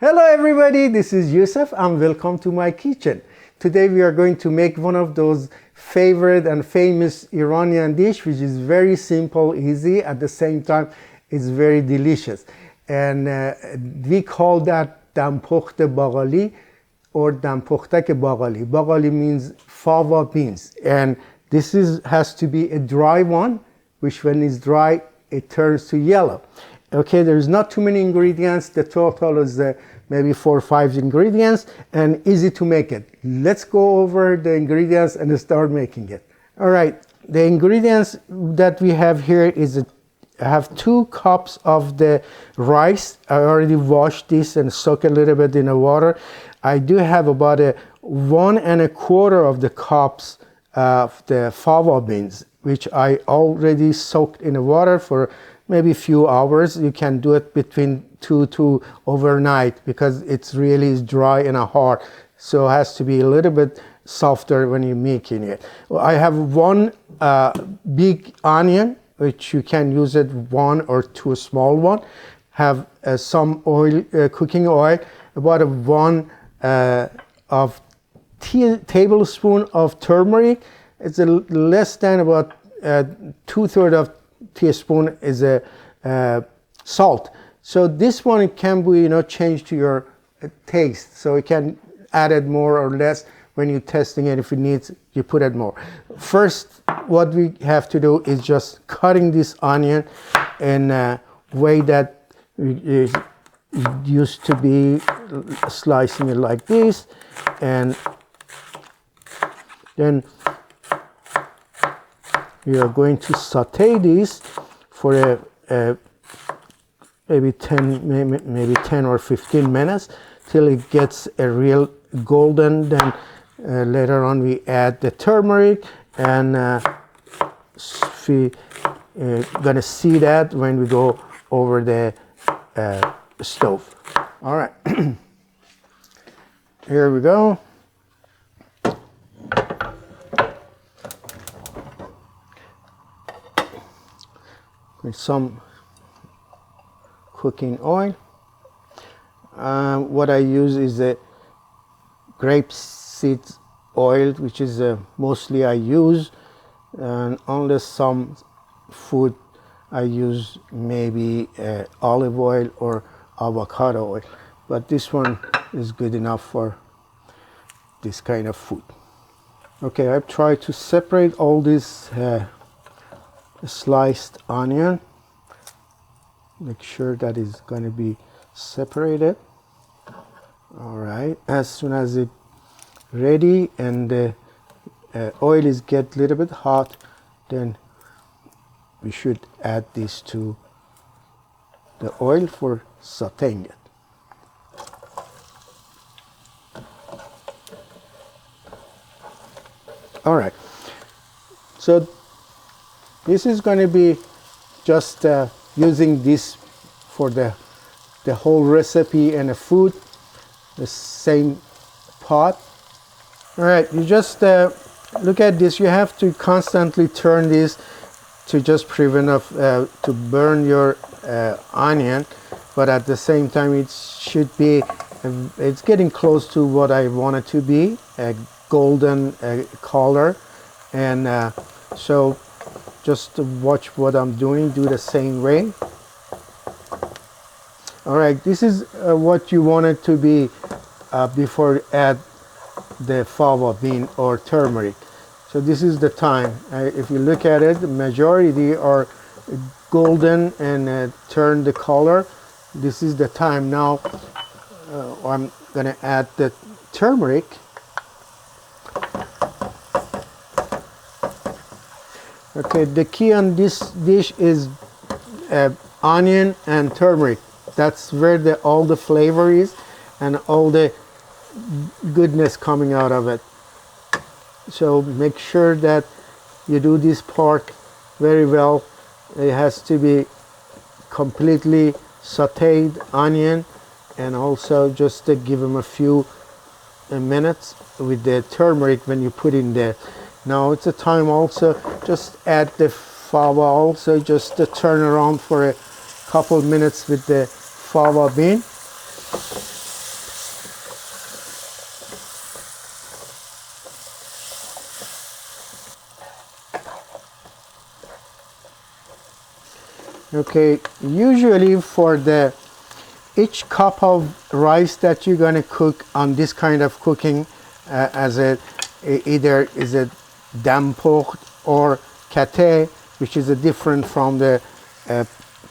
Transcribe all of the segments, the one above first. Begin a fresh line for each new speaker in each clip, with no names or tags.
Hello everybody, this is Yousef and welcome to my kitchen. Today we are going to make one of those favorite and famous Iranian dish which is very simple, easy, at the same time it's very delicious. And we call that Dampokht Baghali or Dampokhtak Baghali. Baghali means fava beans, and this has to be a dry one, which when it's dry it turns to yellow. Okay, there's not too many ingredients. The total is maybe 4 or 5 ingredients and easy to make it. Let's go over the ingredients and start making it. All right, the ingredients that we have here is I have 2 cups of the rice. I already washed this and soak a little bit in the water. I do have about 1 1/4 of the cups of the fava beans, which I already soaked in the water for maybe a few hours. You can do it between 2 to overnight because it's really dry and hard, so it has to be a little bit softer when you're making it. I have 1 big onion, which you can use it 1 or 2 small one. Have some oil, cooking oil, about 1 tablespoon of turmeric. It's less than about 2/3 of teaspoon is a salt. So this one can be changed to your taste, so you can add it more or less when you're testing it. If it needs, you put it more. First, what we have to do is just cutting this onion in a way that it used to be, slicing it like this, and then we are going to saute this for maybe 10 or 15 minutes till it gets a real golden. Then later on we add the turmeric, and we gonna see that when we go over the stove. All right, here we go. With some cooking oil. What I use is a grapeseed oil, which is mostly I use, and unless some food I use maybe olive oil or avocado oil, but this one is good enough for this kind of food. Okay, I've tried to separate all this sliced onion. Make sure that it's going to be separated. All right, as soon as it's ready and the oil is get a little bit hot, then we should add this to the oil for sautéing it. All right, so this is going to be just using this for the whole recipe and the food, the same pot. All right, you just look at this. You have to constantly turn this to just prevent to burn your onion, but at the same time it should be it's getting close to what I want it to be, a golden color, and so just to watch what I'm doing, do the same way. All right, this is what you want it to be before you add the fava bean or turmeric. So this is the time. If you look at it, the majority are golden and turn the color. This is the time. Now I'm gonna add the turmeric. Okay, the key on this dish is onion and turmeric. That's where all the flavor is and all the goodness coming out of it. So make sure that you do this part very well. It has to be completely sauteed onion, and also just to give them a few minutes with the turmeric when you put in there. Now it's a time also just add the fava, also just to turn around for a couple minutes with the fava bean. Okay, usually for the each cup of rice that you're going to cook on this kind of cooking, as either is a Dampokht or kate, which is a different from the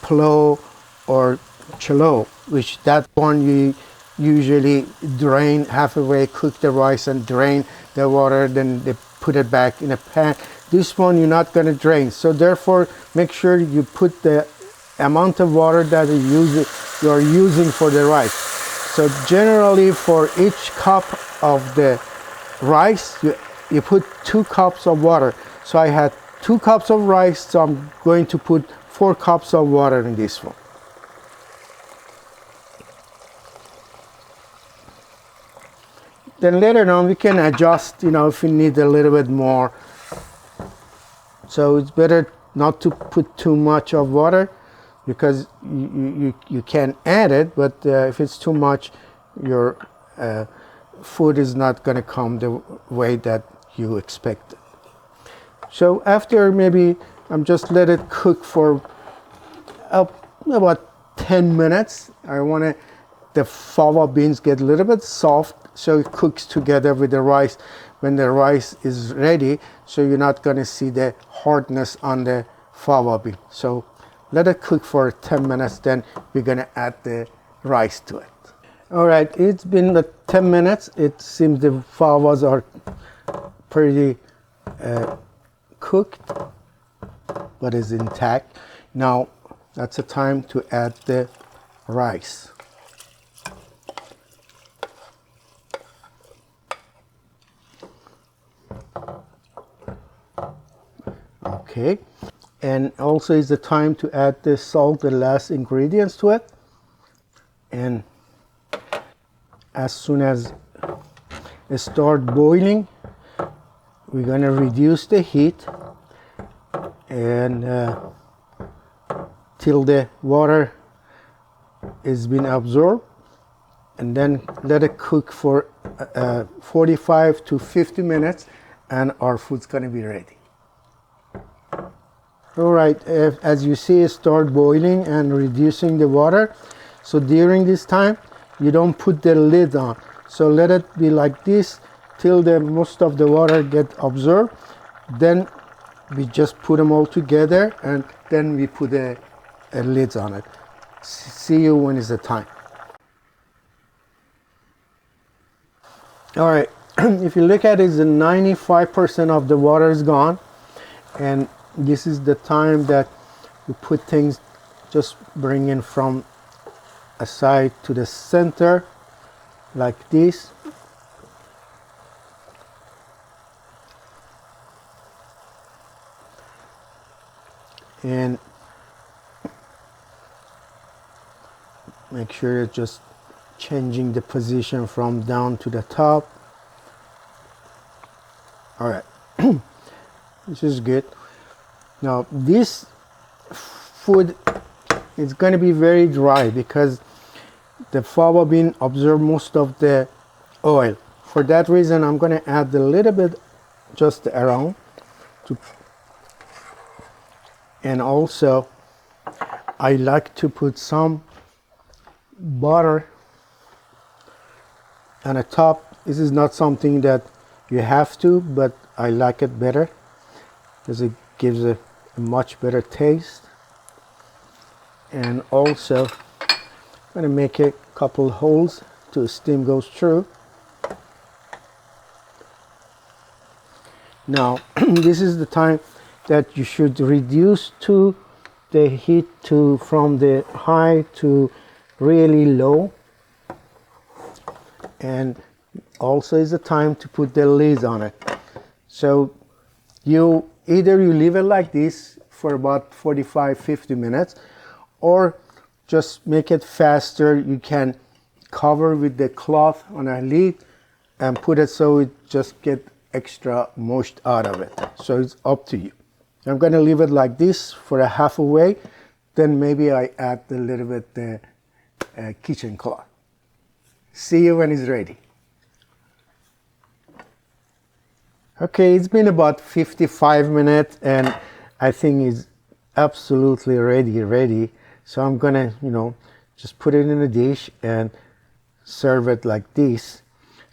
plo or chelo, which that one you usually drain halfway, cook the rice and drain the water, then they put it back in a pan. This one you're not going to drain, so therefore make sure you put the amount of water that you're using for the rice. So generally for each cup of the rice you put 2 cups of water. So I had 2 cups of rice, so I'm going to put 4 cups of water in this one. Then later on we can adjust, if you need a little bit more. So it's better not to put too much of water, because you can add it, but if it's too much, your food is not going to come the way that you expect. So after maybe I'm just let it cook for about 10 minutes. I want the fava beans get a little bit soft, so it cooks together with the rice when the rice is ready, so you're not going to see the hardness on the fava bean. So let it cook for 10 minutes, then we're going to add the rice to it. All right, it's been 10 minutes. It seems the favas are pretty cooked, but is intact. Now that's the time to add the rice. Okay, and also is the time to add the salt, the last ingredients to it. And as soon as it starts boiling, we're going to reduce the heat and till the water is been absorbed, and then let it cook for 45 to 50 minutes, and our food's going to be ready. All right, as you see, it start boiling and reducing the water. So during this time, you don't put the lid on. So let it be like this till the most of the water get absorbed. Then we just put them all together, and then we put a lid on it. See you when is the time. All right, if you look at it, 95% of the water is gone, and this is the time that you put things, just bring in from a side to the center like this. And make sure you're just changing the position from down to the top. All right, this is good. Now this food is going to be very dry because the fava bean absorb most of the oil. For that reason, I'm going to add a little bit just around to, and also I like to put some butter on the top. This is not something that you have to, but I like it better because it gives a much better taste. And also I'm going to make a couple holes to steam goes through. Now this is the time that you should reduce to the heat to from the high to really low, and also is the time to put the lid on it. So you either you leave it like this for about 45-50 minutes, or just make it faster. You can cover with the cloth on a lid and put it so it just get extra moist out of it. So it's up to you. I'm going to leave it like this for a half away, then maybe I add a little bit the kitchen cloth. See you when it's ready. Okay, it's been about 55 minutes and I think it's absolutely ready. So I'm gonna, just put it in a dish and serve it like this.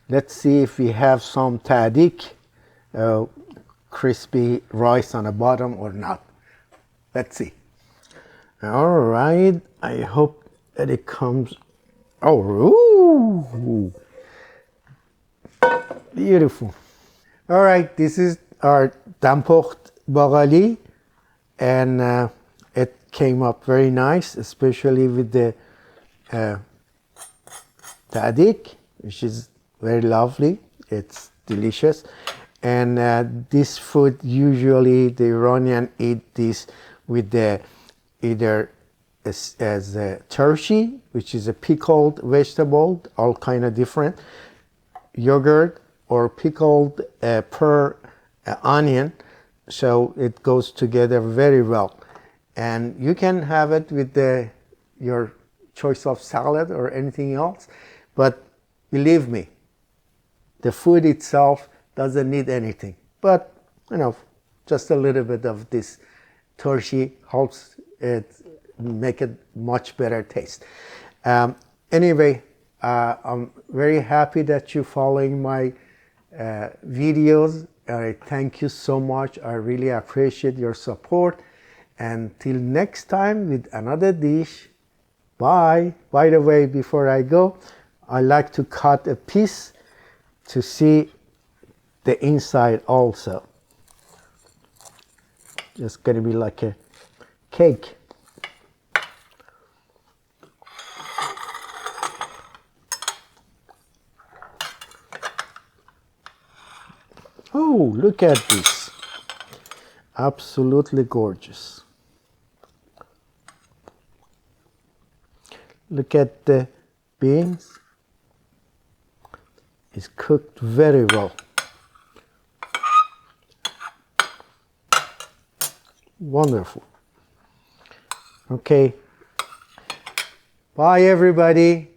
Let's see if we have some tahdig, crispy rice on the bottom or not. Let's see. All right, I hope that it comes. Oh, ooh, beautiful. All right, this is our Dampokht Baghali, and it came up very nice, especially with the tahdig, which is very lovely. It's delicious. And this food, usually the Iranian eat this with the either as a turshi, which is a pickled vegetable, all kind of different, yogurt, or pickled onion. So it goes together very well. And you can have it with your choice of salad or anything else. But believe me, the food itself doesn't need anything. But, just a little bit of this turshi helps it make it much better taste. Anyway, I'm very happy that you're following my videos. I thank you so much. I really appreciate your support. And till next time with another dish. Bye. By the way, before I go, I like to cut a piece to see the inside also. It's going to be like a cake. Oh, look at this. Absolutely gorgeous. Look at the beans. It's cooked very well. Wonderful. Okay. Bye, everybody.